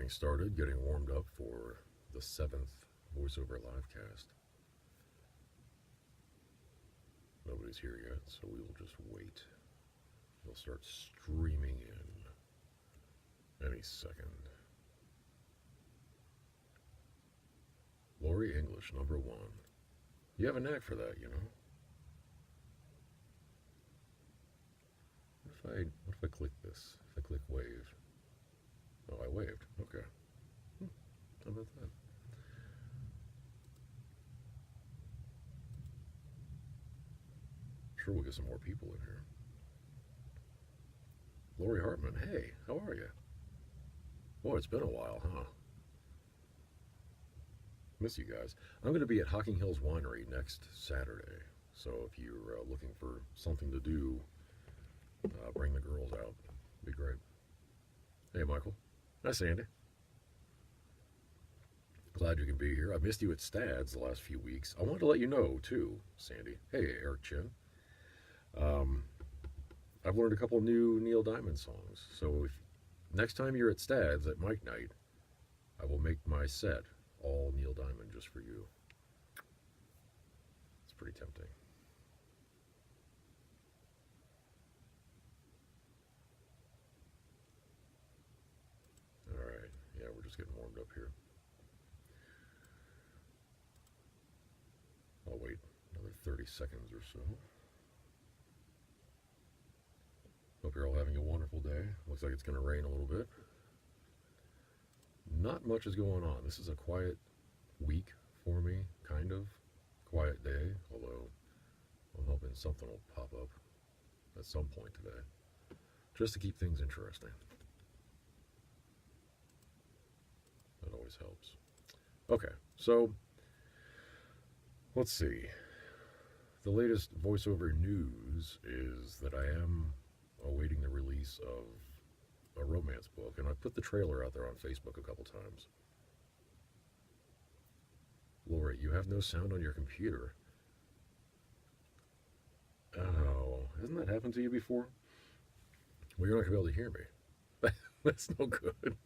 getting started, getting warmed up for the 7th VoiceOver Livecast. Nobody's here yet, so we will just wait. They'll start streaming in any second. Lori English, number 1. You have a knack for that, you know. What if I click this? If I click wave. Oh, I waved. Okay. How about that? Sure, we'll get some more people in here. Lori Hartman, hey, how are you? Boy, it's been a while, huh? Miss you guys. I'm going to be at Hocking Hills Winery next Saturday, so if you're looking for something to do, bring the girls out. Be great. Hey, Michael. Hi, Sandy. Glad you can be here. I missed you at Stads the last few weeks. I wanted to let you know, too, Sandy. Hey, Eric Chin. I've learned a couple new Neil Diamond songs, so if next time you're at Stads at Mike Night, I will make my set all Neil Diamond just for you. It's pretty tempting. Alright, yeah, we're just getting warmed up here. I'll wait another 30 seconds or so. Hope you're all having a wonderful day. Looks like it's going to rain a little bit. Not much is going on. This is a quiet week for me, kind of. Quiet day, although I'm hoping something will pop up at some point today, just to keep things interesting. That always helps. Okay, so let's see. The latest VoiceOver news is that I am awaiting the release of a romance book, and I put the trailer out there on Facebook a couple times. Lori, you have no sound on your computer. Oh, hasn't that happened to you before? Well, you're not going to be able to hear me. That's no good.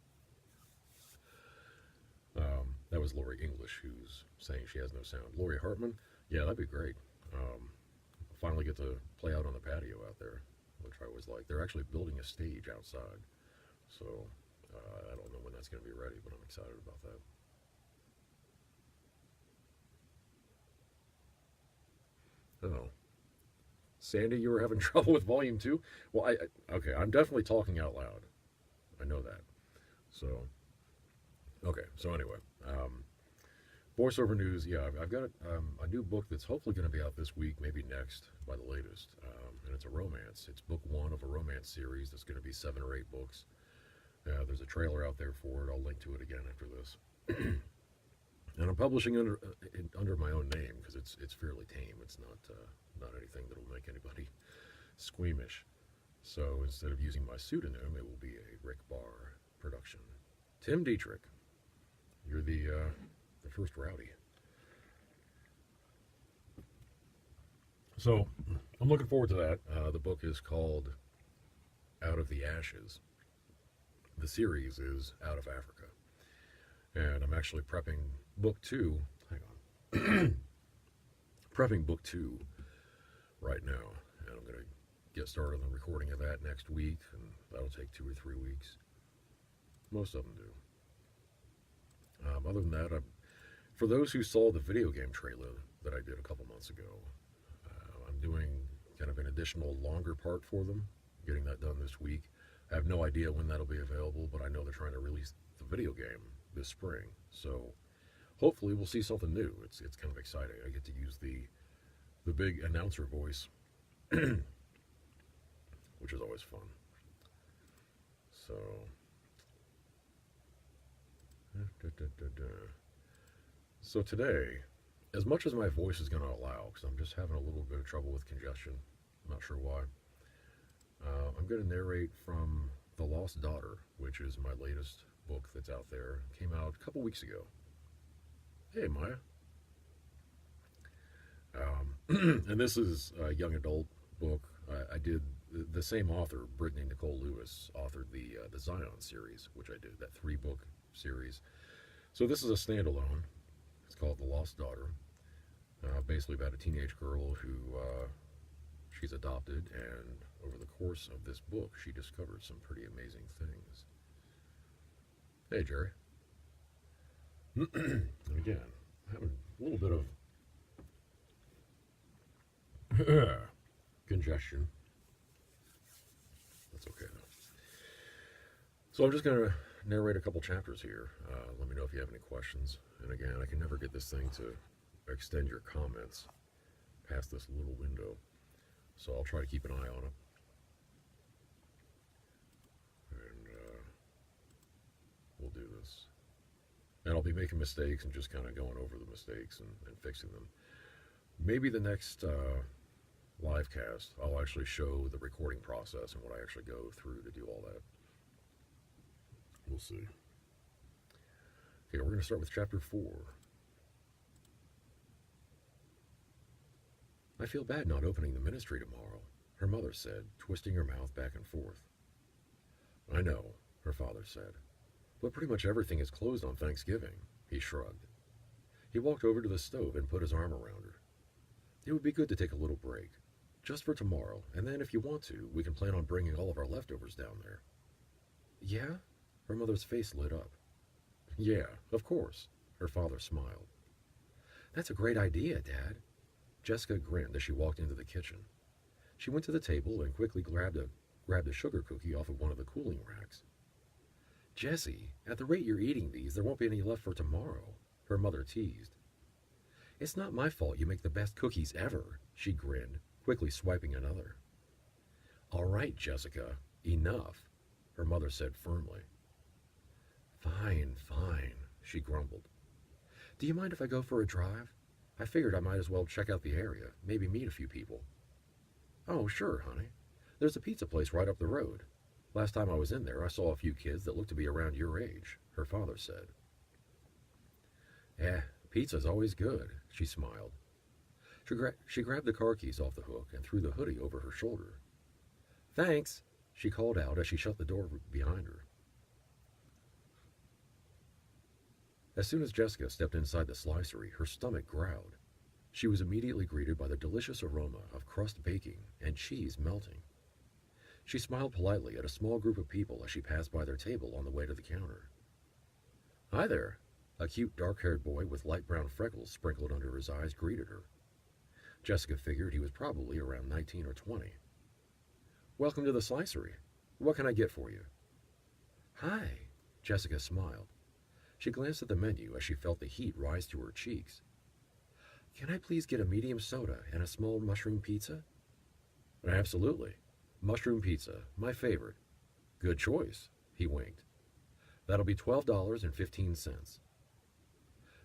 That was Lori English who's saying she has no sound. Lori Hartman, yeah, that'd be great. Finally get to play out on the patio out there, which I always like. They're actually building a stage outside, so I don't know when that's going to be ready, but I'm excited about that. Oh, Sandy, you were having trouble with volume 2? Well, okay, I'm definitely talking out loud. I know that. So, okay, so anyway, VoiceOver news, yeah, I've got a new book that's hopefully going to be out this week, maybe next, by the latest, and it's a romance. It's book 1 of a romance series that's going to be 7 or 8 books. There's a trailer out there for it. I'll link to it again after this. And I'm publishing under my own name because it's fairly tame. It's not anything that'll make anybody squeamish. So instead of using my pseudonym, it will be a Rick Barr production. Tim Dietrich, you're the first rowdy. So I'm looking forward to that. The book is called Out of the Ashes. The series is Out of Africa. And I'm actually prepping book 2. Hang on. Prepping book 2 right now. And I'm going to get started on the recording of that next week. And that'll take 2 or 3 weeks. Most of them do. Other than that, for those who saw the video game trailer that I did a couple months ago, I'm doing kind of an additional longer part for them. Getting that done this week. I have no idea when that'll be available, but I know they're trying to release the video game this spring. So hopefully we'll see something new. It's kind of exciting. I get to use the big announcer voice, which is always fun. So so today, as much as my voice is going to allow, because I'm just having a little bit of trouble with congestion, I'm not sure why, I'm going to narrate from The Lost Daughter, which is my latest book that's out there. It came out a couple weeks ago. Hey, Maya. And this is a young adult book. I did the same author, Brittany Nicole Lewis, authored the Zion series, which I did, that 3-book series. So this is a standalone. It's called The Lost Daughter. Basically about a teenage girl who she's adopted, and over the course of this book, she discovered some pretty amazing things. Hey, Jerry. And again, having a little bit of congestion. That's okay though. So I'm just going to narrate a couple chapters here. Let me know if you have any questions. And again, I can never get this thing to extend your comments past this little window. So I'll try to keep an eye on it. And we'll do this. And I'll be making mistakes and just kind of going over the mistakes and fixing them. Maybe the next live cast, I'll actually show the recording process and what I actually go through to do all that. We'll see. Okay, we're going to start with chapter 4. I feel bad not opening the ministry tomorrow, her mother said, twisting her mouth back and forth. I know, her father said, but pretty much everything is closed on Thanksgiving, he shrugged. He walked over to the stove and put his arm around her. It would be good to take a little break, just for tomorrow, and then if you want to, we can plan on bringing all of our leftovers down there. Yeah? Her mother's face lit up. Yeah, of course, her father smiled. That's a great idea, Dad. Jessica grinned as she walked into the kitchen. She went to the table and quickly grabbed a sugar cookie off of one of the cooling racks. Jessie, at the rate you're eating these, there won't be any left for tomorrow, her mother teased. It's not my fault you make the best cookies ever, she grinned, quickly swiping another. All right, Jessica, enough, her mother said firmly. Fine, fine, she grumbled. Do you mind if I go for a drive? I figured I might as well check out the area, maybe meet a few people. Oh, sure, honey. There's a pizza place right up the road. Last time I was in there, I saw a few kids that looked to be around your age, her father said. Pizza's always good, she smiled. She grabbed the car keys off the hook and threw the hoodie over her shoulder. Thanks, she called out as she shut the door behind her. As soon as Jessica stepped inside the slicery, her stomach growled. She was immediately greeted by the delicious aroma of crust baking and cheese melting. She smiled politely at a small group of people as she passed by their table on the way to the counter. Hi there, a cute dark-haired boy with light brown freckles sprinkled under his eyes greeted her. Jessica figured he was probably around 19 or 20. Welcome to the slicery. What can I get for you? Hi, Jessica smiled. She glanced at the menu as she felt the heat rise to her cheeks. Can I please get a medium soda and a small mushroom pizza? Absolutely. Mushroom pizza, my favorite. Good choice, he winked. That'll be $12.15.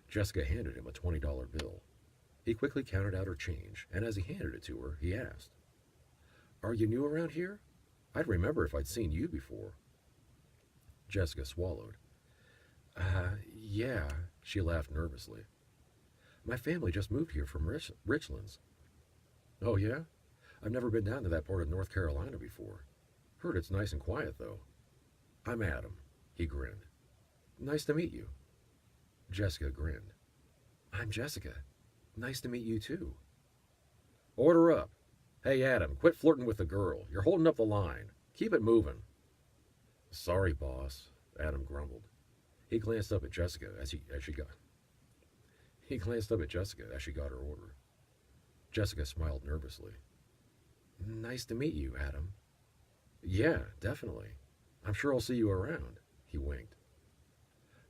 Jessica handed him a $20 bill. He quickly counted out her change, and as he handed it to her, he asked, Are you new around here? I'd remember if I'd seen you before. Jessica swallowed. Yeah, she laughed nervously. My family just moved here from Richlands. Oh, yeah? I've never been down to that part of North Carolina before. Heard it's nice and quiet, though. I'm Adam, he grinned. Nice to meet you. Jessica grinned. I'm Jessica. Nice to meet you, too. Order up. Hey, Adam, quit flirting with the girl. You're holding up the line. Keep it moving. Sorry, boss, Adam grumbled. He glanced up at Jessica as she got her order. Jessica smiled nervously. Nice to meet you, Adam. Yeah, definitely. I'm sure I'll see you around, he winked.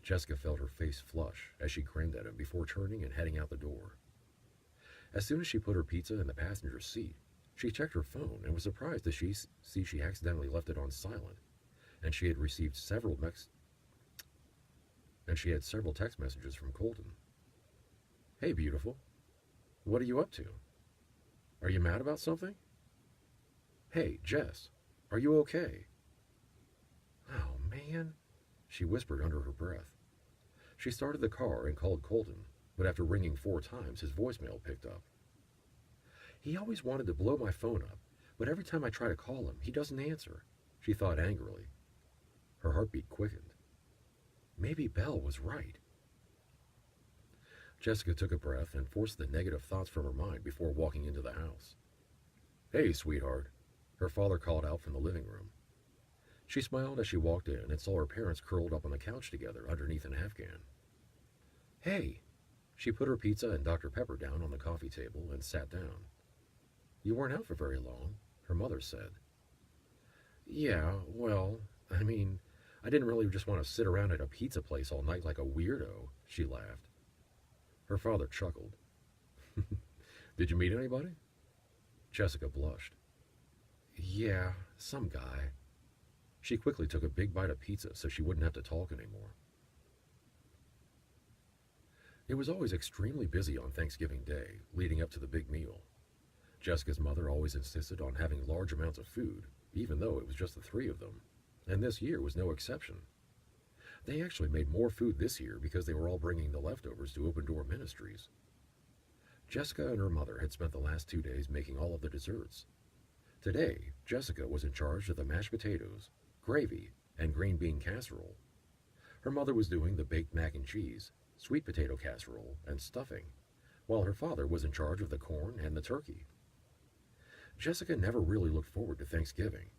Jessica felt her face flush as she grinned at him before turning and heading out the door. As soon as she put her pizza in the passenger seat, she checked her phone and was surprised to see she accidentally left it on silent, and she had received several text messages from Colton. Hey, beautiful. What are you up to? Are you mad about something? Hey, Jess, are you okay? Oh, man, she whispered under her breath. She started the car and called Colton, but after ringing 4 times, his voicemail picked up. He always wanted to blow my phone up, but every time I try to call him, he doesn't answer, she thought angrily. Her heartbeat quickened. Maybe Belle was right. Jessica took a breath and forced the negative thoughts from her mind before walking into the house. "Hey, sweetheart," her father called out from the living room. She smiled as she walked in and saw her parents curled up on the couch together underneath an Afghan. "Hey!" She put her pizza and Dr. Pepper down on the coffee table and sat down. "You weren't out for very long," her mother said. "Yeah, well, I didn't really just want to sit around at a pizza place all night like a weirdo," she laughed. Her father chuckled. "Did you meet anybody?" Jessica blushed. "Yeah, some guy." She quickly took a big bite of pizza so she wouldn't have to talk anymore. It was always extremely busy on Thanksgiving Day, leading up to the big meal. Jessica's mother always insisted on having large amounts of food, even though it was just the three of them, and this year was no exception. They actually made more food this year because they were all bringing the leftovers to Open Door Ministries. Jessica and her mother had spent the last 2 days making all of the desserts. Today, Jessica was in charge of the mashed potatoes, gravy, and green bean casserole. Her mother was doing the baked mac and cheese, sweet potato casserole, and stuffing, while her father was in charge of the corn and the turkey. Jessica never really looked forward to Thanksgiving.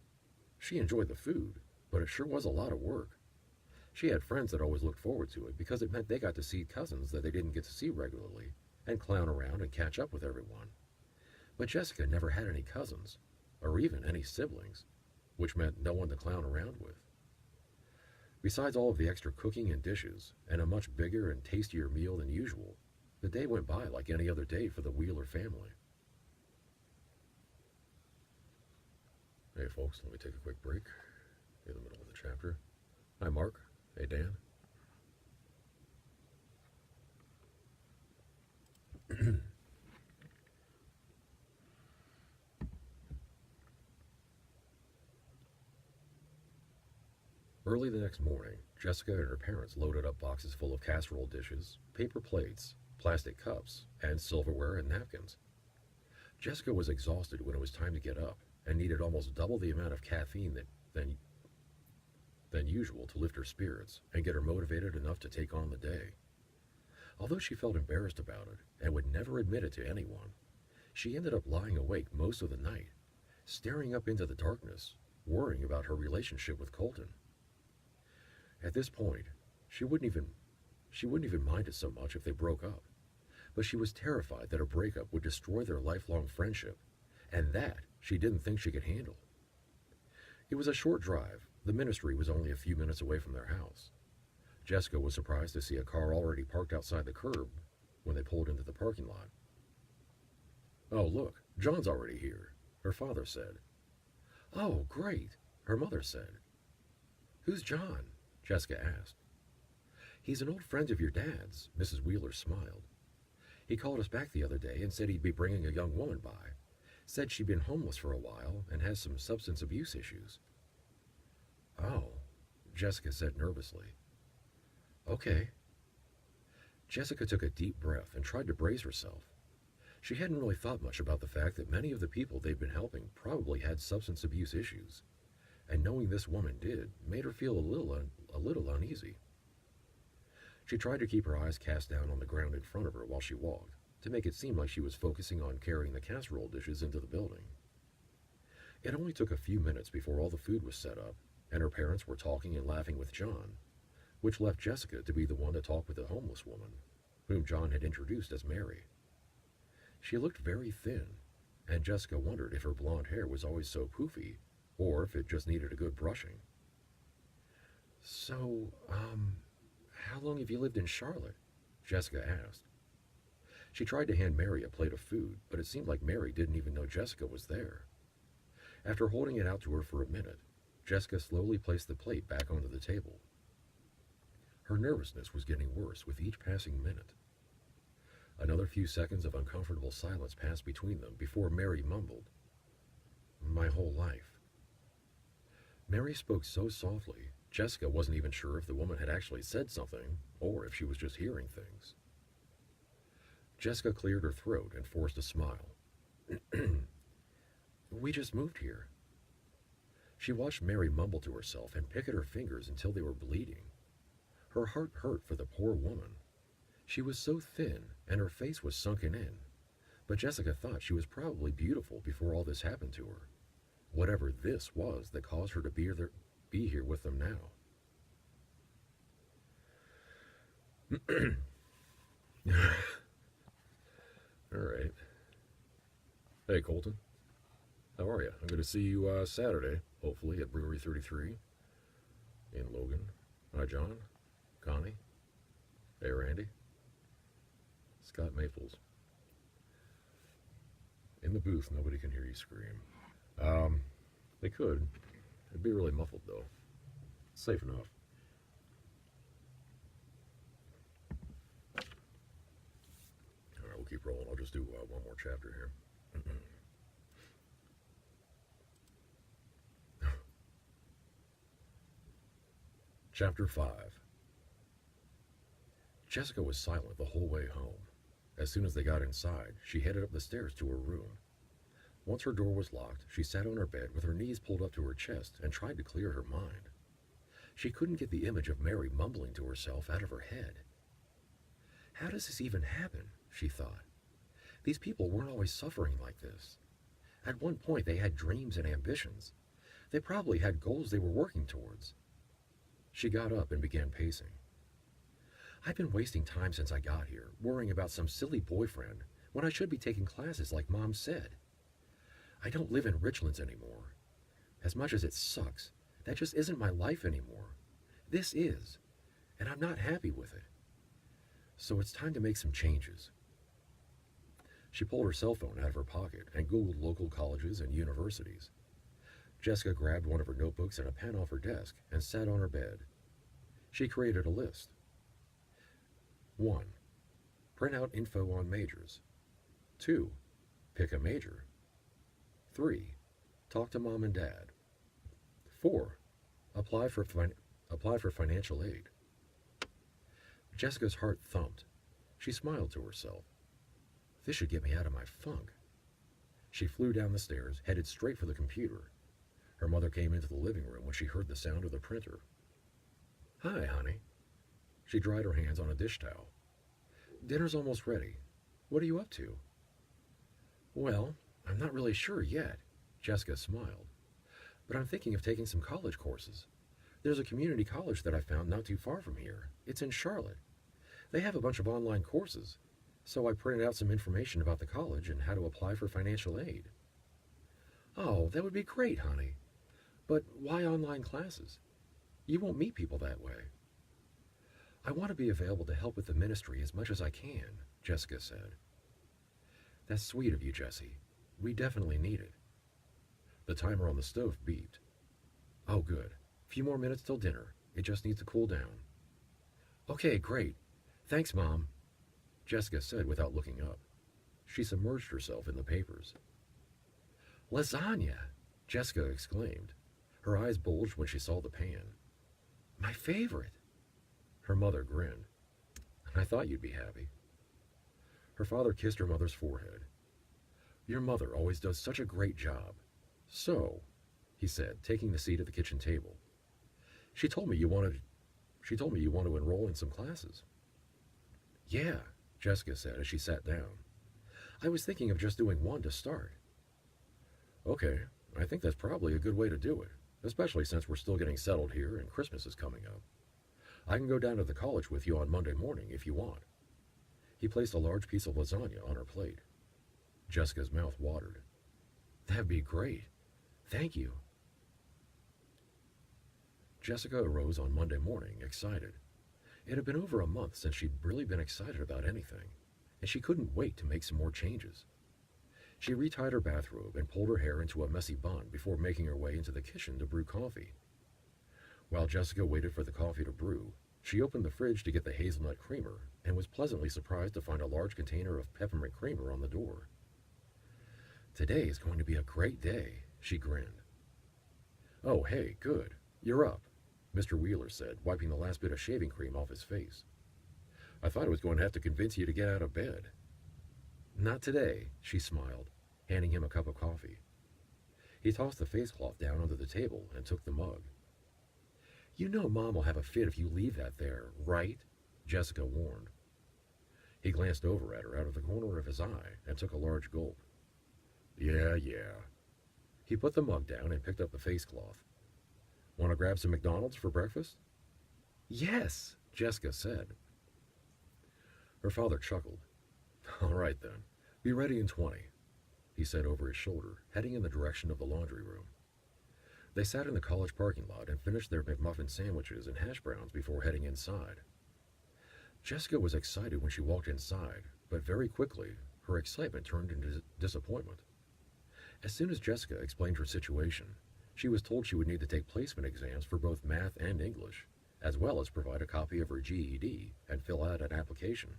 She enjoyed the food, but it sure was a lot of work. She had friends that always looked forward to it because it meant they got to see cousins that they didn't get to see regularly and clown around and catch up with everyone. But Jessica never had any cousins, or even any siblings, which meant no one to clown around with. Besides all of the extra cooking and dishes, and a much bigger and tastier meal than usual, the day went by like any other day for the Wheeler family. Hey folks, let me take a quick break in the middle of the chapter. Hi Mark. Hey Dan. Early the next morning, Jessica and her parents loaded up boxes full of casserole dishes, paper plates, plastic cups, and silverware and napkins. Jessica was exhausted when it was time to get up and needed almost double the amount of caffeine than usual to lift her spirits and get her motivated enough to take on the day. Although she felt embarrassed about it and would never admit it to anyone, she ended up lying awake most of the night, staring up into the darkness, worrying about her relationship with Colton. At this point, she wouldn't even mind it so much if they broke up, but she was terrified that a breakup would destroy their lifelong friendship, and that she didn't think she could handle. It was a short drive. The ministry was only a few minutes away from their house. Jessica was surprised to see a car already parked outside the curb when they pulled into the parking lot. "Oh, look, John's already here," her father said. "Oh, great," her mother said. "Who's John?" Jessica asked. "He's an old friend of your dad's," Mrs. Wheeler smiled. "He called us back the other day and said he'd be bringing a young woman by. Said she'd been homeless for a while and has some substance abuse issues." "Oh," Jessica said nervously. "Okay." Jessica took a deep breath and tried to brace herself. She hadn't really thought much about the fact that many of the people they'd been helping probably had substance abuse issues, and knowing this woman did made her feel a little uneasy. She tried to keep her eyes cast down on the ground in front of her while she walked, to make it seem like she was focusing on carrying the casserole dishes into the building. It only took a few minutes before all the food was set up, and her parents were talking and laughing with John, which left Jessica to be the one to talk with the homeless woman, whom John had introduced as Mary. She looked very thin, and Jessica wondered if her blonde hair was always so poofy, or if it just needed a good brushing. "So, how long have you lived in Charlotte?" Jessica asked. She tried to hand Mary a plate of food, but it seemed like Mary didn't even know Jessica was there. After holding it out to her for a minute, Jessica slowly placed the plate back onto the table. Her nervousness was getting worse with each passing minute. Another few seconds of uncomfortable silence passed between them before Mary mumbled, "My whole life." Mary spoke so softly, Jessica wasn't even sure if the woman had actually said something or if she was just hearing things. Jessica cleared her throat and forced a smile. "We just moved here." She watched Mary mumble to herself and pick at her fingers until they were bleeding. Her heart hurt for the poor woman. She was so thin, and her face was sunken in. But Jessica thought she was probably beautiful before all this happened to her. Whatever this was that caused her to be here with them now. All right. Hey, Colton. How are you? I'm going to see you Saturday, hopefully, at Brewery 33 in Logan. Hi, John. Connie. Hey, Randy. Scott Maples. In the booth, nobody can hear you scream. They could. It'd be really muffled, though. Safe enough. All right, we'll keep rolling. I'll just do one more chapter here. Chapter 5. Jessica was silent the whole way home. As soon as they got inside, she headed up the stairs to her room. Once her door was locked, she sat on her bed with her knees pulled up to her chest and tried to clear her mind. She couldn't get the image of Mary mumbling to herself out of her head. How does this even happen? She thought. These people weren't always suffering like this. At one point, they had dreams and ambitions. They probably had goals they were working towards. She got up and began pacing. I've been wasting time since I got here, worrying about some silly boyfriend, when I should be taking classes like Mom said. I don't live in Richlands anymore. As much as it sucks, that just isn't my life anymore. This is, and I'm not happy with it. So it's time to make some changes. She pulled her cell phone out of her pocket and Googled local colleges and universities. Jessica grabbed one of her notebooks and a pen off her desk and sat on her bed. She created a list. 1. Print out info on majors. 2. Pick a major. 3. Talk to Mom and Dad. 4. Apply for financial aid. Jessica's heart thumped. She smiled to herself. This should get me out of my funk. She flew down the stairs, headed straight for the computer. Her mother came into the living room when she heard the sound of the printer. Hi, honey. She dried her hands on a dish towel. Dinner's almost ready. What are you up to? Well, I'm not really sure yet, Jessica smiled. But I'm thinking of taking some college courses. There's a community college that I found not too far from here. It's in Charlotte. They have a bunch of online courses, so I printed out some information about the college and how to apply for financial aid. Oh, that would be great, honey. But why online classes? You won't meet people that way. I want to be available to help with the ministry as much as I can, Jessica said. That's sweet of you, Jessie. We definitely need it. The timer on the stove beeped. Oh, good. Few more minutes till dinner. It just needs to cool down. Okay, great. Thanks, Mom, Jessica said without looking up. She submerged herself in the papers. Lasagna, Jessica exclaimed. Her eyes bulged when she saw the pan. My favorite. Her mother grinned. I thought you'd be happy. Her father kissed her mother's forehead. Your mother always does such a great job. So, he said, taking the seat at the kitchen table. She told me you want to enroll in some classes. Yeah, Jessica said as she sat down. I was thinking of just doing one to start. Okay, I think that's probably a good way to do it, especially since we're still getting settled here and Christmas is coming up. I can go down to the college with you on Monday morning if you want. He placed a large piece of lasagna on her plate. Jessica's mouth watered. That'd be great. Thank you. Jessica arose on Monday morning, excited. It had been over a month since she'd really been excited about anything, and she couldn't wait to make some more changes. She retied her bathrobe and pulled her hair into a messy bun before making her way into the kitchen to brew coffee. While Jessica waited for the coffee to brew, she opened the fridge to get the hazelnut creamer and was pleasantly surprised to find a large container of peppermint creamer on the door. Today is going to be a great day, she grinned. Oh, hey, good. You're up, Mr. Wheeler said, wiping the last bit of shaving cream off his face. I thought I was going to have to convince you to get out of bed. Not today, she smiled, handing him a cup of coffee. He tossed the face cloth down onto the table and took the mug. You know Mom will have a fit if you leave that there, right? Jessica warned. He glanced over at her out of the corner of his eye and took a large gulp. Yeah, yeah. He put the mug down and picked up the face cloth. Want to grab some McDonald's for breakfast? Yes, Jessica said. Her father chuckled. All right then, be ready in 20, he said over his shoulder, heading in the direction of the laundry room. They sat in the college parking lot and finished their McMuffin sandwiches and hash browns before heading inside. Jessica was excited when she walked inside, but very quickly her excitement turned into disappointment. As soon as Jessica explained her situation, she was told she would need to take placement exams for both math and English, as well as provide a copy of her GED and fill out an application.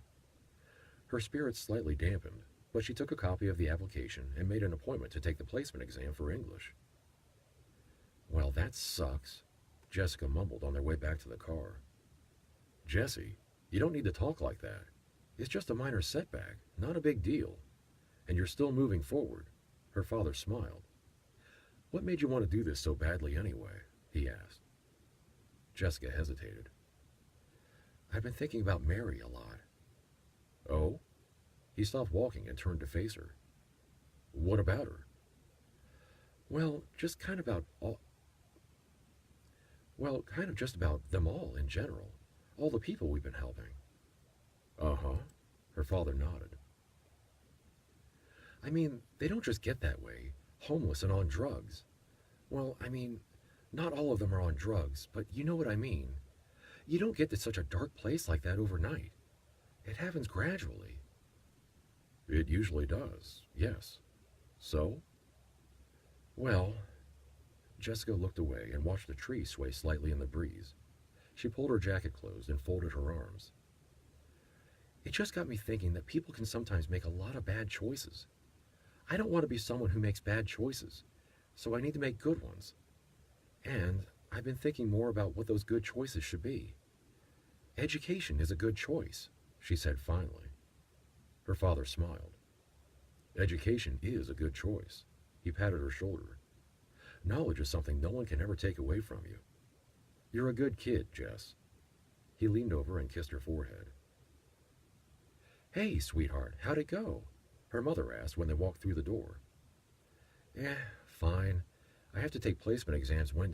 Her spirits slightly dampened, but she took a copy of the application and made an appointment to take the placement exam for English. Well, that sucks, Jessica mumbled on their way back to the car. Jessie, you don't need to talk like that. It's just a minor setback, not a big deal. And you're still moving forward. Her father smiled. What made you want to do this so badly anyway? He asked. Jessica hesitated. I've been thinking about Mary a lot. Oh? He stopped walking and turned to face her. What about her? Well, just kind of just about them all in general. All the people we've been helping. Uh-huh. Her father nodded. I mean, they don't just get that way, homeless and on drugs. Well, I mean, not all of them are on drugs, but you know what I mean. You don't get to such a dark place like that overnight. It happens gradually. It usually does, yes. So? Well, Jessica looked away and watched a tree sway slightly in the breeze. She pulled her jacket closed and folded her arms. It just got me thinking that people can sometimes make a lot of bad choices. I don't want to be someone who makes bad choices, so I need to make good ones. And I've been thinking more about what those good choices should be. Education is a good choice, she said finally. Her father smiled. Education is a good choice. He patted her shoulder. Knowledge is something no one can ever take away from you. You're a good kid, Jess. He leaned over and kissed her forehead. Hey, sweetheart, how'd it go? Her mother asked when they walked through the door. Fine. I have to take placement exams for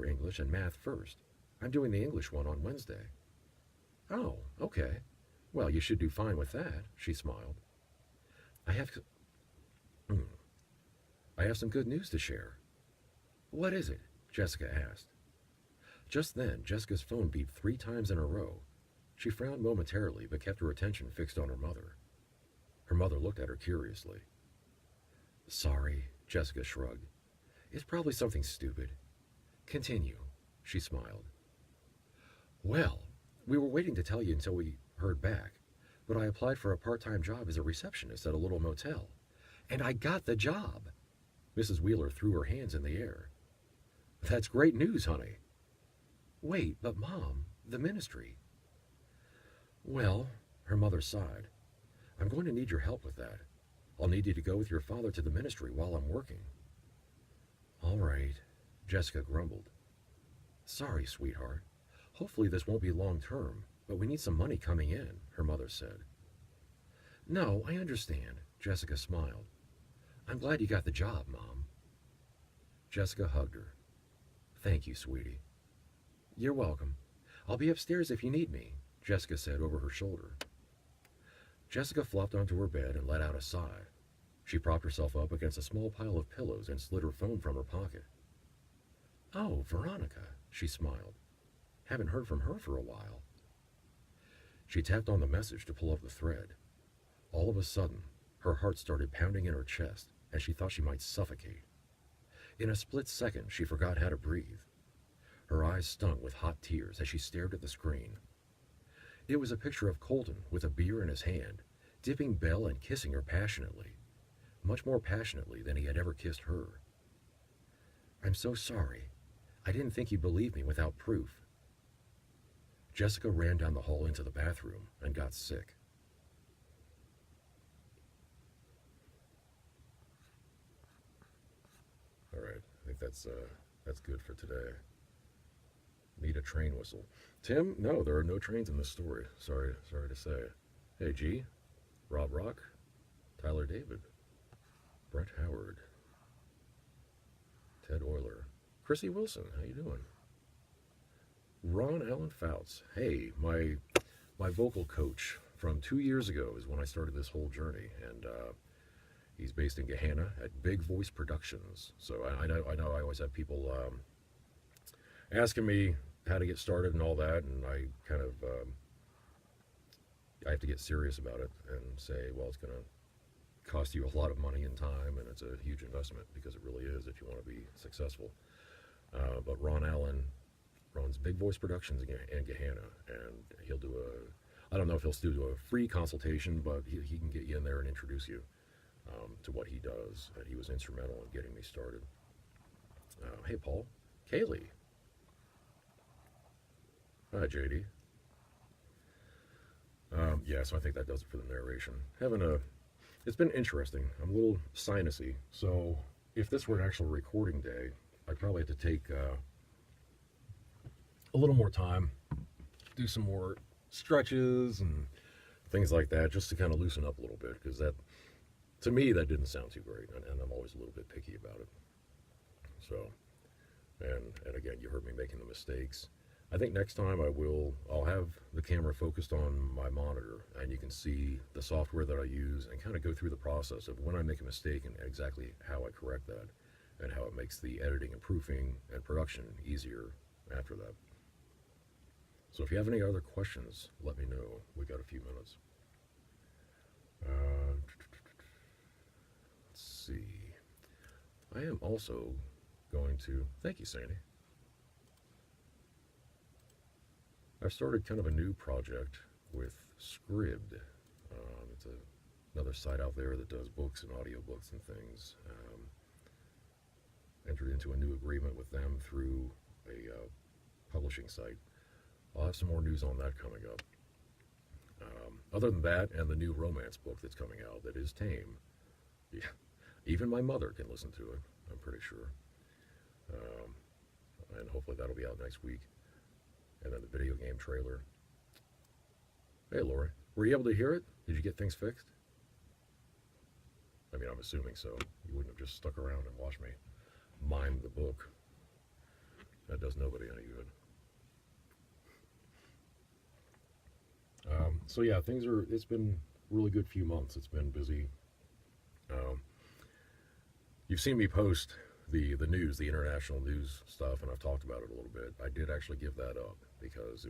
English and math first. I'm doing the English one on Wednesday. Oh, okay. Well, you should do fine with that, she smiled. I have some good news to share. What is it? Jessica asked. Just then, Jessica's phone beeped 3 times in a row. She frowned momentarily, but kept her attention fixed on her mother. Her mother looked at her curiously. Sorry, Jessica shrugged. It's probably something stupid. Continue, she smiled. Well, we were waiting to tell you until we heard back, but I applied for a part-time job as a receptionist at a little motel, and I got the job. Mrs. Wheeler threw her hands in the air. That's great news, honey. Wait, but Mom, the ministry. Well, her mother sighed. I'm going to need your help with that. I'll need you to go with your father to the ministry while I'm working. All right, Jessica grumbled. Sorry, sweetheart. Hopefully this won't be long term, but we need some money coming in, her mother said. No, I understand, Jessica smiled. I'm glad you got the job, Mom. Jessica hugged her. Thank you, sweetie. You're welcome. I'll be upstairs if you need me, Jessica said over her shoulder. Jessica flopped onto her bed and let out a sigh. She propped herself up against a small pile of pillows and slid her phone from her pocket. Oh, Veronica, she smiled. Haven't heard from her for a while. She tapped on the message to pull up the thread. All of a sudden, her heart started pounding in her chest, and she thought she might suffocate. In a split second, she forgot how to breathe. Her eyes stung with hot tears as she stared at the screen. It was a picture of Colton with a beer in his hand, dipping Belle and kissing her passionately, much more passionately than he had ever kissed her. I'm so sorry. I didn't think you'd believe me without proof. Jessica ran down the hall into the bathroom and got sick. All right, I think that's That's good for today. Need a train whistle. Tim, no, there are no trains in this story. Sorry to say. Hey, G, Rob Rock, Tyler David, Brett Howard, Ted Euler, Chrissy Wilson, how you doing? Ron Allen Fouts. Hey, my vocal coach from 2 years ago is when I started this whole journey, and he's based in Gahanna at Big Voice Productions. So I know I always have people asking me how to get started and all that, and I kind of I have to get serious about it and say, well, it's going to cost you a lot of money and time, and it's a huge investment, because it really is if you want to be successful. But Ron Allen runs Big Voice Productions in Gahanna, and he'll do I don't know if he'll still do a free consultation, but he can get you in there and introduce you to what he does. He was instrumental in getting me started. Hey, Paul. Kaylee. Hi, JD. Yeah, so I think that does it for the narration. It's been interesting. I'm a little sinusy, so if this were an actual recording day, I'd probably have to take a little more time, do some more stretches and things like that, just to kind of loosen up a little bit, because that, to me, that didn't sound too great, and I'm always a little bit picky about it. So, and again, you heard me making the mistakes. I think next time I'll have the camera focused on my monitor, and you can see the software that I use and kind of go through the process of when I make a mistake and exactly how I correct that, and how it makes the editing and proofing and production easier after that. So if you have any other questions, let me know. We got a few minutes. Let's see. I am also going to, thank you, Sandy. I've started kind of a new project with Scribd. It's another site out there that does books and audiobooks and things. Entered into a new agreement with them through a publishing site. I'll have some more news on that coming up. Other than that, and the new romance book that's coming out that is tame. Yeah, even my mother can listen to it, I'm pretty sure. And hopefully that'll be out next week. And then the video game trailer. Hey, Lori, were you able to hear it? Did you get things fixed? I mean, I'm assuming so. You wouldn't have just stuck around and watched me mime the book. That does nobody any good. So yeah, it's been a really good few months. It's been busy. You've seen me post the news, the international news stuff, and I've talked about it a little bit. I did actually give that up because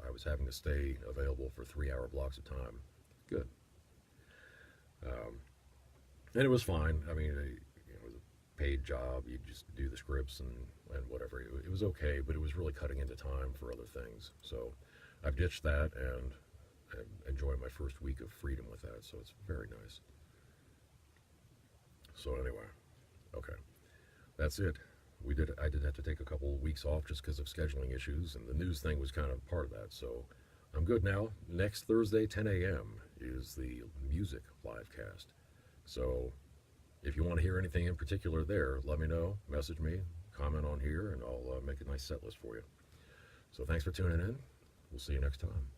I was having to stay available for 3-hour blocks of time. Good. And it was fine. I mean, it was a paid job. You just do the scripts and whatever. It was okay, but it was really cutting into time for other things. So I've ditched that and enjoying my first week of freedom with that. So it's very nice. So anyway, okay, that's it. I did have to take a couple of weeks off just because of scheduling issues, and the news thing was kind of part of that. So I'm good now. Next Thursday, 10 a.m. is the music live cast. So if you want to hear anything in particular there, let me know. Message me, comment on here, and I'll make a nice set list for you. So thanks for tuning in. We'll see you next time.